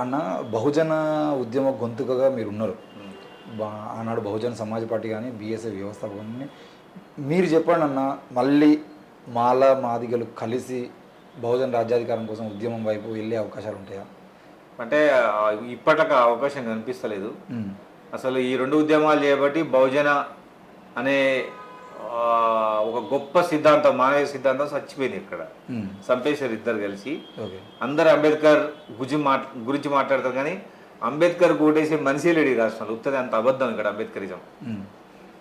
అన్న బహుజన ఉద్యమ గొంతుకగా మీరు ఉన్నారు. ఆనాడు బహుజన సమాజ్ పార్టీ కానీ బీఎస్ఎఫ్ వ్యవస్థాపకని మీరు చెప్పండి అన్న, మళ్ళీ మాల మాదిగలు కలిసి బహుజన రాజ్యాధికారం కోసం ఉద్యమం వైపు వెళ్ళే అవకాశాలు ఉంటాయా? అంటే ఇప్పటికి అవకాశం కనిపిస్తలేదు. అసలు ఈ రెండు ఉద్యమాలు చేయబట్టి బహుజన అనే ఒక గొప్ప సిద్ధాంతం, మానవ సిద్ధాంతం చచ్చిపోయింది. ఇక్కడ చంపేశారు ఇద్దరు కలిసి. అందరు అంబేద్కర్ గురించి మాట్లాడతారు కానీ అంబేద్కర్ ఓటేసే మనిషి లేడు ఈ రాష్ట్రంలో. ఉత్తది అంత అబద్ధం ఇక్కడ అంబేద్కరిజం.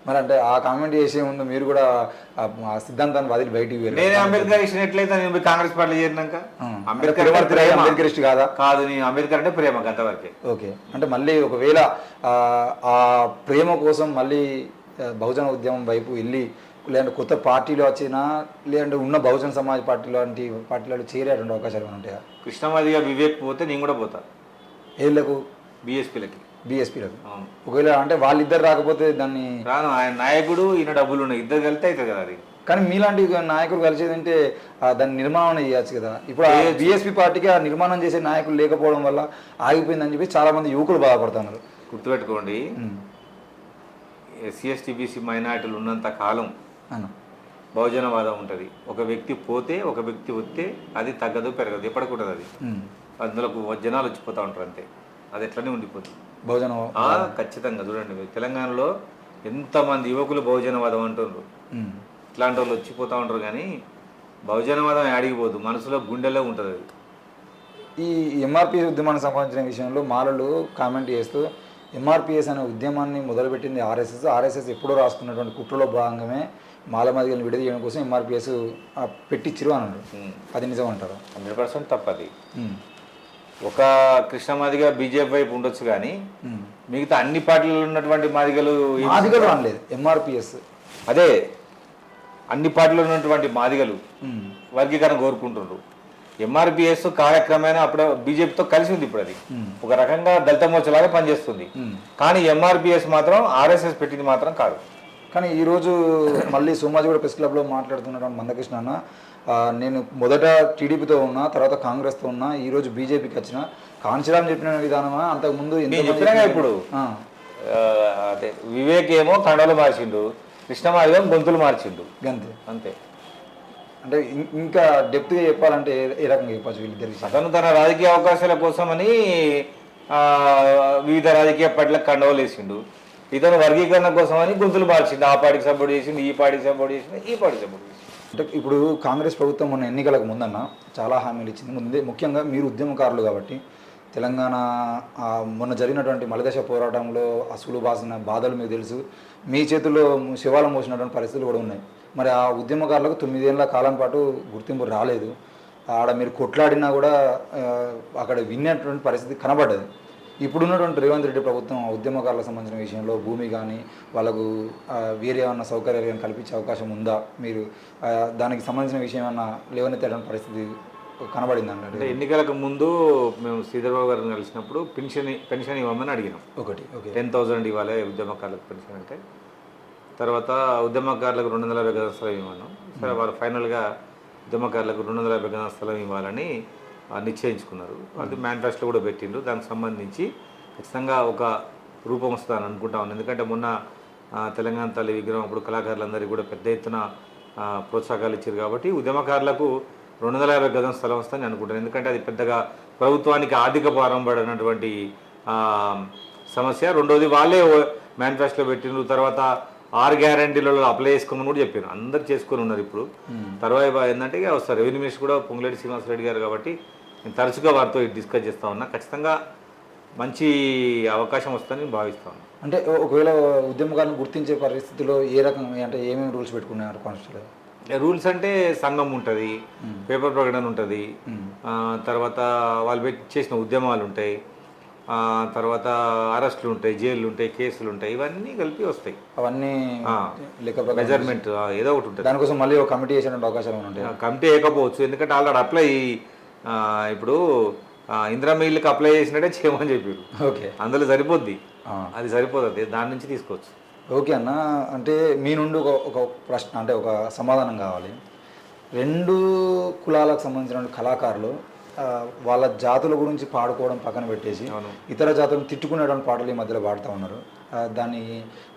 మరి అంటే ఆ కామెంట్ చేసే ముందు మీరు కూడా ఆ సిద్ధాంతాన్ని వదిలి బయటికి వెళ్ళారు. నేనే అంబేద్కర్ ఇచ్చినట్లయితే నేను కాంగ్రెస్ పార్టీ చేరినాక అంబేద్కరిస్ట్ కాదా? కాదు, నేను అంబేద్కర్ అంటే ప్రేమ అంతవరకే. ఓకే, అంటే మళ్ళీ ఒకవేళ ఆ ప్రేమ కోసం మళ్ళీ బహుజన ఉద్యమం వైపు వెళ్ళి లేదంటే కొత్త పార్టీలో వచ్చినా లేదంటే ఉన్న బహుజన సమాజ్ పార్టీ లాంటి పార్టీలలో చేరేటువంటి అవకాశాలు ఉంటాయా? కృష్ణమాదిగా వివేక్ పోతే నేను కూడా పోతా. ఏళ్ళకు? బీఎస్పీలకు. ఒకవేళ అంటే వాళ్ళిద్దరు రాకపోతే దాన్ని రాను. ఆయన నాయకుడు, ఈయన డబ్బులు ఉన్నాయి, ఇద్దరు కలితే అవుతుంది కదా అది. కానీ మీలాంటి నాయకుడు కలిసేదంటే దాన్ని నిర్మాణం చేయొచ్చు కదా. ఇప్పుడు బీఎస్పీ పార్టీకి ఆ నిర్మాణం చేసే నాయకులు లేకపోవడం వల్ల ఆగిపోయిందని చెప్పి చాలా మంది యువకులు బాధపడుతున్నారు. గుర్తుపెట్టుకోండి, ఎస్సీ ఎస్టీ బీసీ మైనార్టీలు ఉన్నంత కాలం బహుజనవాదం ఉంటుంది. ఒక వ్యక్తి పోతే, ఒక వ్యక్తి వస్తే అది తగ్గదు పెరగదు, ఎప్పటికుంటుంది అది. అందులో జనాలు వచ్చిపోతూ ఉంటారు అంతే. అది ఎట్లనే ఉండిపోతుంది బహుజన. ఖచ్చితంగా చూడండి, తెలంగాణలో ఎంతమంది యువకులు బహుజనవాదం అంటున్నారు. ఇట్లాంటి వాళ్ళు వచ్చిపోతూ ఉంటారు కానీ బహుజనవాదం ఆడిగిపోదు, మనసులో గుండెలో ఉంటుంది అది. ఈ ఎంఆర్పిఎస్ ఉద్యమానికి సంబంధించిన విషయంలో మాలలు కామెంట్ చేస్తూ ఎంఆర్పిఎస్ అనే ఉద్యమాన్ని మొదలుపెట్టింది ఆర్ఎస్ఎస్ ఎప్పుడో రాసుకున్నటువంటి కుట్రలో భాగంగానే మాల మాదిగలను విడదీయడం కోసం ఎంఆర్పిఎస్ పెట్టించరు అన్నాడు. అది నిజం అంటారు? 100% తప్పది. ఒక కృష్ణ మాదిగ బీజేపీ వైపు ఉండొచ్చు కానీ మిగతా అన్ని పార్టీలలో ఉన్నటువంటి మాదిగలు అనలేదు. ఎంఆర్పిఎస్ అదే అన్ని పార్టీలో ఉన్నటువంటి మాదిగలు వర్గీకరణ కోరుకుంటున్నారు. ఎంఆర్పిఎస్ కార్యక్రమమైన అప్పుడు బీజేపీతో కలిసి ఉంది. ఇప్పుడు అది ఒక రకంగా దళిత మోర్చలాగా పనిచేస్తుంది. కానీ ఎంఆర్పిఎస్ మాత్రం ఆర్ఎస్ఎస్ పెట్టింది మాత్రం కాదు. కానీ ఈరోజు మళ్ళీ సోమాజిగూడ ప్రెస్ క్లబ్లో మాట్లాడుతున్నటువంటి మందకృష్ణ అన్న, నేను మొదట టీడీపీతో ఉన్నా, తర్వాత కాంగ్రెస్తో ఉన్నా, ఈరోజు బీజేపీకి వచ్చిన కాంచీరామ్ చెప్పిన విధానమా అంతకుముందు ఇప్పుడు అదే వివేక్ ఏమో కండలు మార్చిండు, కృష్ణమాదిగం గొంతులు మార్చిండు, అంతే అంతే. అంటే ఇంకా డెప్త్గా చెప్పాలంటే ఏ రకంగా చెప్పచ్చు వీళ్ళిద్దరికి? అతను తన రాజకీయ అవకాశాల కోసమని వివిధ రాజకీయ పార్టీలకు కండవలు వేసిండు. ఇతను వర్గీకరణ కోసమని గొంతులు మార్చిండు. ఆ పార్టీకి సపోర్ట్ చేసిండు, ఈ పార్టీకి సపోర్ట్ చేసిండు, ఈ పార్టీకి సపోర్ట్ చేసిండు. అంటే ఇప్పుడు కాంగ్రెస్ ప్రభుత్వం మొన్న ఎన్నికలకు ముందన్న చాలా హామీలు ఇచ్చింది. ముందే ముఖ్యంగా మీరు ఉద్యమకారులు కాబట్టి తెలంగాణ మొన్న జరిగినటువంటి మలిదశ పోరాటంలో అసలు బాసిన బాధలు మీకు తెలుసు. మీ చేతుల్లో శివాలం మోసినటువంటి పరిస్థితులు కూడా ఉన్నాయి. మరి ఆ ఉద్యమకారులకు 9 ఏళ్ల కాలం పాటు గుర్తింపు రాలేదు. ఆడ మీరు కొట్లాడినా కూడా అక్కడ విన్నటువంటి పరిస్థితి కనబడ్డది. ఇప్పుడున్నటువంటి రేవంత్ రెడ్డి ప్రభుత్వం ఉద్యమకారులకు సంబంధించిన విషయంలో భూమి కానీ వాళ్ళకు వేరే ఏమన్నా సౌకర్యాలు కానీ కల్పించే అవకాశం ఉందా? మీరు దానికి సంబంధించిన విషయం ఏమన్నా లేవనెత్తేటువంటి పరిస్థితి కనబడింది అంటే ఎన్నికలకు ముందు మేము శ్రీధర్బాబు గారిని కలిసినప్పుడు పెన్షన్ ఇవ్వమని అడిగినాం. ఓకే 10,000 ఇవ్వాలి ఉద్యమకారులకు పెన్షన్ అంటే. తర్వాత ఉద్యమకారులకు 250 గజాల స్థలం ఇవ్వను. సరే, వాళ్ళు ఫైనల్గా ఉద్యమకారులకు 250 గజాల స్థలం ఇవ్వాలని నిశ్చయించుకున్నారు. అది మేనిఫెస్టో కూడా పెట్టిండ్రు. దానికి సంబంధించి ఖచ్చితంగా ఒక రూపం వస్తుందని అనుకుంటాను. ఎందుకంటే మొన్న తెలంగాణ తల్లి విగ్రహం అప్పుడు కళాకారులందరికీ కూడా పెద్ద ఎత్తున ప్రోత్సాహకాలు ఇచ్చారు కాబట్టి ఉద్యమకారులకు 250 గజం స్థలం వస్తుందని అనుకుంటాను. ఎందుకంటే అది పెద్దగా ప్రభుత్వానికి ఆర్థిక భారం పడినటువంటి సమస్య. రెండోది వాళ్ళే మేనిఫెస్టోలో పెట్టిండ్రు. తర్వాత 6 గ్యారంటీలలో అప్లై చేసుకోమని కూడా చెప్పారు. అందరు చేసుకొని ఉన్నారు. ఇప్పుడు తర్వాత ఏంటంటే వస్తారు రెవెన్యూ మినిస్టర్ కూడా పొంగులేటి శ్రీనివాసరెడ్డి గారు కాబట్టి నేను తరచుగా వారితో డిస్కస్ చేస్తూ ఉన్నా. ఖచ్చితంగా మంచి అవకాశం వస్తుందని భావిస్తాను. అంటే ఒకవేళ ఉద్యమకాలను గుర్తించే పరిస్థితిలో ఏ రకంగా అంటే ఏమేమి రూల్స్ పెట్టుకున్నారు కాన్స్టిట్యూషన్? రూల్స్ అంటే సంఘం ఉంటుంది, పేపర్ ప్రకటన ఉంటుంది, తర్వాత వాళ్ళు చేసిన ఉద్యమాలు ఉంటాయి, తర్వాత అరెస్టులు ఉంటాయి, జైళ్ళు ఉంటాయి, కేసులు ఉంటాయి, ఇవన్నీ కలిపి వస్తాయి. అవన్నీ మెజర్మెంట్ ఏదో ఒకటి ఉంటుంది. దానికోసం మళ్ళీ ఒక కమిటీ చేసే అవకాశాలు ఉంటాయి. కమిటీ వేయకపోవచ్చు, ఎందుకంటే ఆల్రెడీ అప్లై ఇప్పుడు ఇందిరమ్మ ఇళ్ళకి అప్లై చేసినట్టే చేయమని చెప్పారు. ఓకే, అందులో సరిపోద్ది, అది సరిపోతుంది, దాని నుంచి తీసుకోవచ్చు. ఓకే అన్న, అంటే మీ నుండి ఒక ప్రశ్న అంటే ఒక సమాధానం కావాలి. 2 కులాలకు సంబంధించిన కళాకారులు వాళ్ళ జాతుల గురించి పాడుకోవడం పక్కన పెట్టేసి అవును. ఇతర జాతులను తిట్టుకునేటువంటి పాటలు ఈ మధ్యలో పాడుతూ ఉన్నారు.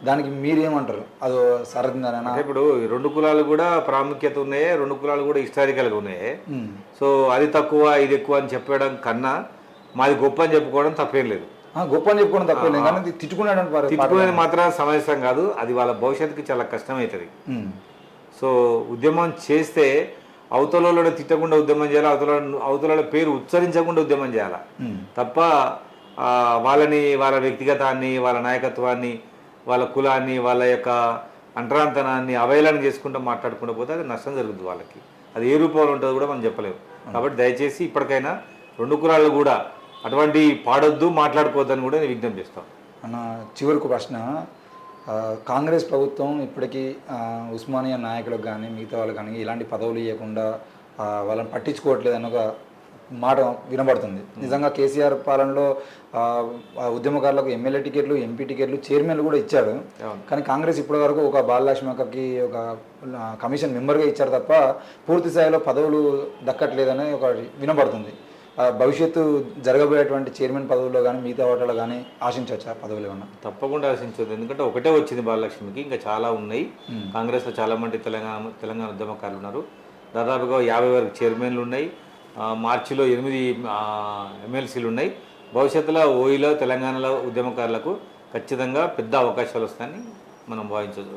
దానికి మీరేమంటారు? అదో సరదిందనేనా? అంటే ఇప్పుడు ఈ రెండు కులాలు కూడా ప్రాముఖ్యత ఉన్నాయే, రెండు కులాలు కూడా హిస్టారికల్గా ఉన్నాయే. సో అది తక్కువ ఇది ఎక్కువ అని చెప్పడం కన్నా మాది గొప్ప అని చెప్పుకోవడం తప్పేం లేదు. గొప్ప అని చెప్పుకోవడం తప్పేం లేదు, కానీ తిట్టుకునేటువంటి తిట్టుకునేది మాత్రం సమంజసం కాదు. అది వాళ్ళ భవిష్యత్తుకి చాలా కష్టమవుతుంది. సో ఉద్యమం చేస్తే అవతలలో తిట్టకుండా ఉద్యమం చేయాలి, అవతల పేరు ఉచ్చరించకుండా ఉద్యమం చేయాలి తప్ప వాళ్ళ వ్యక్తిగతాన్ని, వాళ్ళ నాయకత్వాన్ని, వాళ్ళ కులాన్ని, వాళ్ళ యొక్క అంటరాంతనాన్ని అవహేళన చేసుకుంటూ మాట్లాడుకుంటూ పోతే అది నష్టం జరుగుతుంది వాళ్ళకి. అది ఏ రూపంలో ఉంటుందో కూడా మనం చెప్పలేము. కాబట్టి దయచేసి ఇప్పటికైనా రెండు కులాలు కూడా అటువంటి పాడొద్దు, మాట్లాడుకోవద్దని కూడా నేను విజ్ఞప్తి చేస్తాను. అన్న చివరికి ప్రశ్న, కాంగ్రెస్ ప్రభుత్వం ఇప్పటికీ ఉస్మానియా నాయకులకు కానీ మిగతా వాళ్ళకి కానీ ఇలాంటి పదవులు ఇవ్వకుండా వాళ్ళని పట్టించుకోవట్లేదని ఒక మాట వినబడుతుంది. నిజంగా కేసీఆర్ పాలనలో ఉద్యమకారులకు ఎమ్మెల్యే టికెట్లు, ఎంపీ టికెట్లు, చైర్మన్లు కూడా ఇచ్చాడు. కానీ కాంగ్రెస్ ఇప్పటి వరకు ఒక బాలలక్ష్మక్కకి ఒక కమిషన్ మెంబర్గా ఇచ్చారు తప్ప పూర్తి స్థాయిలో పదవులు దక్కట్లేదని ఒక వినబడుతుంది. భవిష్యత్తు జరగబోయేటువంటి చైర్మన్ పదవుల్లో కానీ మిగతా వాటిలో కానీ ఆశించవచ్చా పదవులు ఏమన్నా? తప్పకుండా ఆశించదు. ఎందుకంటే ఒకటే వచ్చింది బాలలక్ష్మికి, ఇంకా చాలా ఉన్నాయి. కాంగ్రెస్లో చాలామంది తెలంగాణ ఉద్యమకారులు ఉన్నారు. దాదాపుగా 50 వరకు చైర్మన్లు ఉన్నాయి. మార్చిలో 8 ఎమ్మెల్సీలు ఉన్నాయి. భవిష్యత్తులో ఓయిలో తెలంగాణలో ఉద్యమకారులకు ఖచ్చితంగా పెద్ద అవకాశాలు వస్తాయని మనం భావించవచ్చు.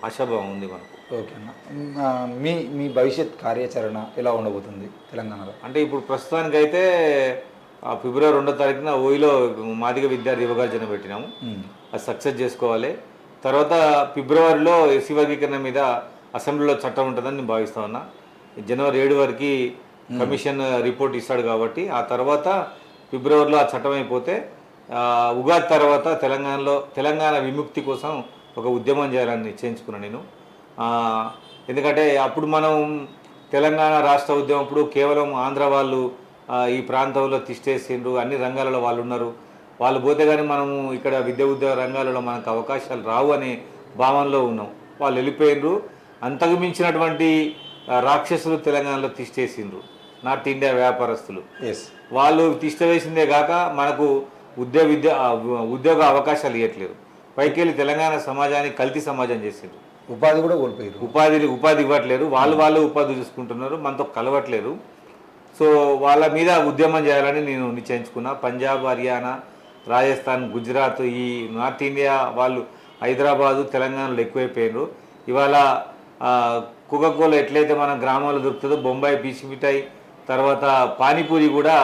ఆశాభావం ఉంది మనకు. ఓకే అన్న, మీ భవిష్యత్ కార్యాచరణ ఎలా ఉండబోతుంది తెలంగాణలో? అంటే ఇప్పుడు ప్రస్తుతానికైతే ఫిబ్రవరి 2వ తారీఖున ఓయిలో మాదిగ విద్యార్థి యువగర్జన పెట్టినాము. అది సక్సెస్ చేసుకోవాలి. తర్వాత ఫిబ్రవరిలో ఎస్సీ వర్గీకరణ మీద అసెంబ్లీలో చట్టం ఉంటుందని నేను భావిస్తా ఉన్నా. జనవరి 7 వరకు కమిషన్ రిపోర్ట్ ఇస్తాడు కాబట్టి ఆ తర్వాత ఫిబ్రవరిలో ఆ చట్టం అయిపోతే ఉగాది తర్వాత తెలంగాణ విముక్తి కోసం ఒక ఉద్యమం చేయాలని నిశ్చయించుకున్నాను నేను. ఎందుకంటే అప్పుడు మనం తెలంగాణ రాష్ట్ర ఉద్యమం అప్పుడు కేవలం ఆంధ్ర వాళ్ళు ఈ ప్రాంతంలో తిష్టేసిండ్రు, అన్ని రంగాలలో వాళ్ళు ఉన్నారు, వాళ్ళు పోతే కానీ మనము ఇక్కడ విద్య ఉద్యోగ రంగాలలో మనకు అవకాశాలు రావు అనే భావనలో ఉన్నాం. వాళ్ళు వెళ్ళిపోయినరు. అంతకు మించినటువంటి రాక్షసులు తెలంగాణలో తిష్టేసిండ్రు, నార్త్ ఇండియా వ్యాపారస్తులు. వాళ్ళు తిష్ట వేసిందే కాక మనకు ఉద్యోగ అవకాశాలు ఇవ్వట్లేదు. పైకెళ్ళి తెలంగాణ సమాజాన్ని కల్తీ సమాజం చేసిండ్రు. ఉపాధి కూడా కోల్పోయారు. ఉపాధి ఇవ్వట్లేరు. వాళ్ళు ఉపాధి చూసుకుంటున్నారు, మనతో కలవట్లేరు. సో వాళ్ళ మీద ఉద్యమం చేయాలని నేను నిశ్చయించుకున్నా. పంజాబ్, హర్యానా, రాజస్థాన్, గుజరాత్, ఈ నార్త్ ఇండియా వాళ్ళు హైదరాబాదు, తెలంగాణలో ఎక్కువైపోయారు. ఇవాళ కోకోకోలా ఎట్లయితే మన గ్రామాల్లో దొరుకుతుందో, బొంబాయి పీచి మిఠాయి, తర్వాత పానీపూరి కూడా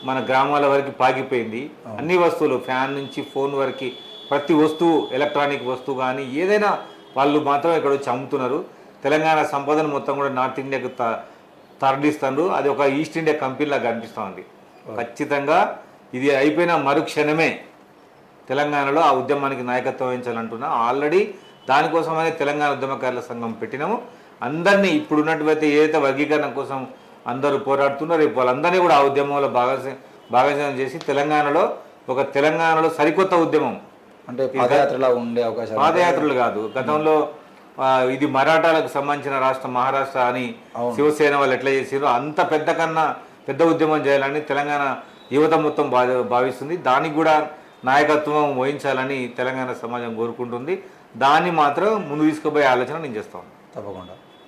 మన గ్రామాల వరకు పాకిపోయింది. అన్ని వస్తువులు, ఫ్యాన్ నుంచి ఫోన్ వరకు ప్రతి వస్తువు, ఎలక్ట్రానిక్ వస్తువు కానీ ఏదైనా వాళ్ళు మాత్రం ఇక్కడ వచ్చి అమ్ముతున్నారు. తెలంగాణ సంపదను మొత్తం కూడా నార్త్ ఇండియాకు తరలిస్తున్నారు. అది ఒక ఈస్ట్ ఇండియా కంపెనీలాగా కనిపిస్తూ ఉంది. ఖచ్చితంగా ఇది అయిపోయిన మరుక్షణమే తెలంగాణలో ఆ ఉద్యమానికి నాయకత్వం వహించాలంటున్నా. ఆల్రెడీ దానికోసమనే తెలంగాణ ఉద్యమకారుల సంఘం పెట్టినాము. అందరినీ ఇప్పుడున్నటువంటి ఏదైతే వర్గీకరణ కోసం అందరూ పోరాడుతున్నారో రేపు వాళ్ళందరినీ కూడా ఆ ఉద్యమంలో భాగస్వామ్యం చేసి తెలంగాణలో సరికొత్త ఉద్యమం, అంటే పాదయాత్రలా ఉండే అవకాశం. పాదయాత్రలు కాదు, గతంలో ఇది మరాఠాలకు సంబంధించిన రాష్ట్రం మహారాష్ట్ర అని శివసేన వాళ్ళు ఎట్లా చేసారో అంత పెద్ద ఉద్యమం చేయాలని తెలంగాణ యువత మొత్తం భావిస్తుంది. దానికి కూడా నాయకత్వం వహించాలని తెలంగాణ సమాజం కోరుకుంటుంది. దాన్ని మాత్రం ముందు తీసుకుపోయే ఆలోచన నేను చేస్తాను. తప్పకుండా.